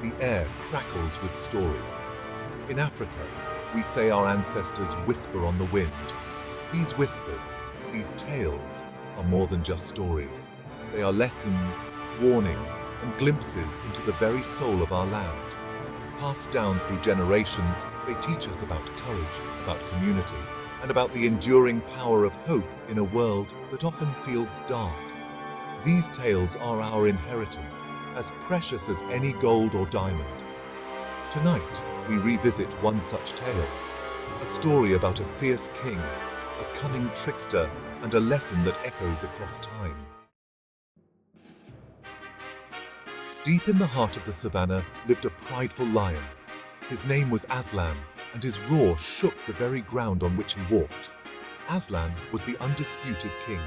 the air crackles with stories. In Africa, we say our ancestors whisper on the wind. These whispers, these tales, are more than just stories. They are lessons, warnings, and glimpses into the very soul of our land. Passed down through generations, they teach us about courage, about community, and about the enduring power of hope in a world that often feels dark. These tales are our inheritance, as precious as any gold or diamond. Tonight, we revisit one such tale, a story about a fierce king, a cunning trickster, and a lesson that echoes across time. Deep in the heart of the savannah lived a prideful lion. His name was Aslan, and his roar shook the very ground on which he walked. Aslan was the undisputed king,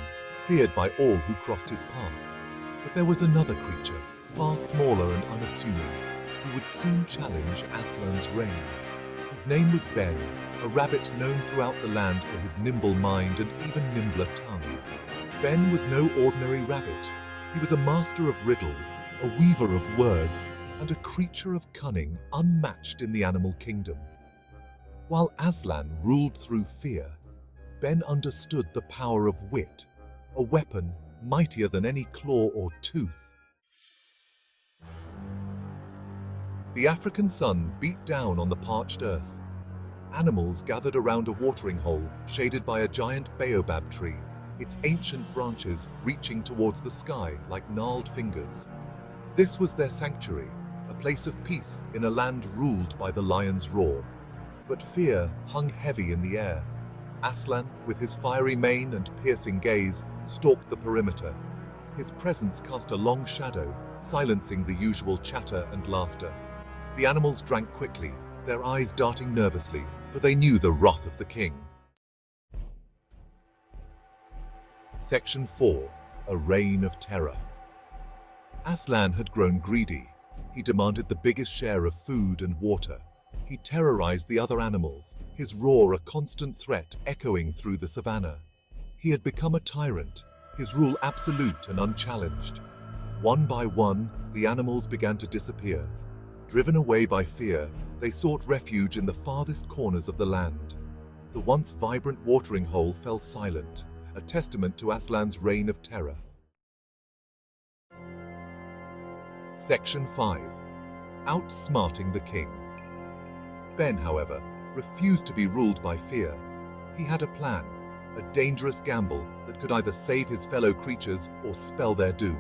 feared by all who crossed his path. But there was another creature, far smaller and unassuming, who would soon challenge Aslan's reign. His name was Ben, a rabbit known throughout the land for his nimble mind and even nimbler tongue. Ben was no ordinary rabbit. He was a master of riddles, a weaver of words, and a creature of cunning unmatched in the animal kingdom. While Aslan ruled through fear, Ben understood the power of wit, a weapon mightier than any claw or tooth. The African sun beat down on the parched earth. Animals gathered around a watering hole shaded by a giant baobab tree, its ancient branches reaching towards the sky like gnarled fingers. This was their sanctuary, a place of peace in a land ruled by the lion's roar. But fear hung heavy in the air. Aslan, with his fiery mane and piercing gaze, stalked the perimeter. His presence cast a long shadow, silencing the usual chatter and laughter. The animals drank quickly, their eyes darting nervously, for they knew the wrath of the king. Section 4. A Reign of Terror. Aslan had grown greedy. He demanded the biggest share of food and water. He terrorized the other animals, his roar a constant threat echoing through the savannah. He had become a tyrant, his rule absolute and unchallenged. One by one, the animals began to disappear. Driven away by fear, they sought refuge in the farthest corners of the land. The once vibrant watering hole fell silent, a testament to Aslan's reign of terror. Section 5. Outsmarting the king. Ben, however, refused to be ruled by fear. He had a plan, a dangerous gamble that could either save his fellow creatures or spell their doom.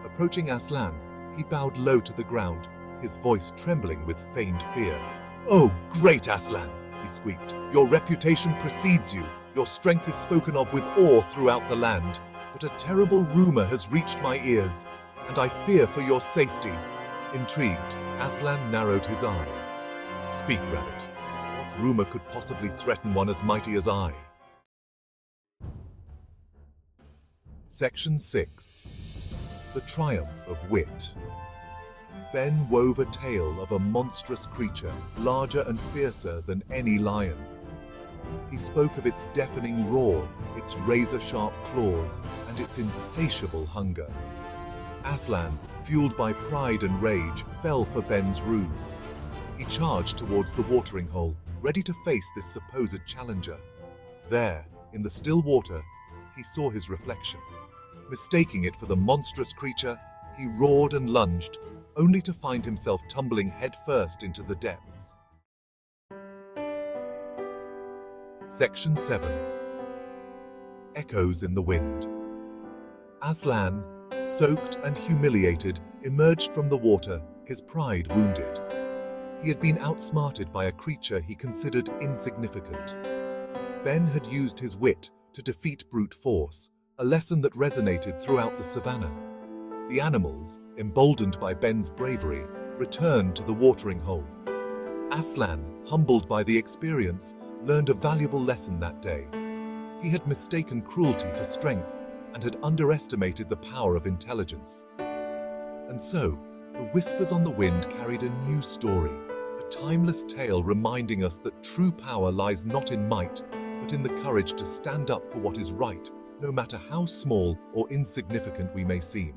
Approaching Aslan, he bowed low to the ground, his voice trembling with feigned fear. "Oh, great Aslan," he squeaked. "Your reputation precedes you. Your strength is spoken of with awe throughout the land. But a terrible rumor has reached my ears, and I fear for your safety." Intrigued, Aslan narrowed his eyes. "Speak, rabbit. What rumor could possibly threaten one as mighty as I?" Section 6. The Triumph of Wit. Ben wove a tale of a monstrous creature, larger and fiercer than any lion. He spoke of its deafening roar, its razor-sharp claws, and its insatiable hunger. Aslan, fueled by pride and rage, fell for Ben's ruse. He charged towards the watering hole, ready to face this supposed challenger. There, in the still water, he saw his reflection. Mistaking it for the monstrous creature, he roared and lunged, only to find himself tumbling headfirst into the depths. Section 7. Echoes in the Wind. Aslan, soaked and humiliated, emerged from the water, his pride wounded. He had been outsmarted by a creature he considered insignificant. Ben had used his wit to defeat brute force, a lesson that resonated throughout the savannah. The animals, emboldened by Ben's bravery, returned to the watering hole. Aslan, humbled by the experience, learned a valuable lesson that day. He had mistaken cruelty for strength and had underestimated the power of intelligence. And so, the whispers on the wind carried a new story, a timeless tale reminding us that true power lies not in might, but in the courage to stand up for what is right, no matter how small or insignificant we may seem.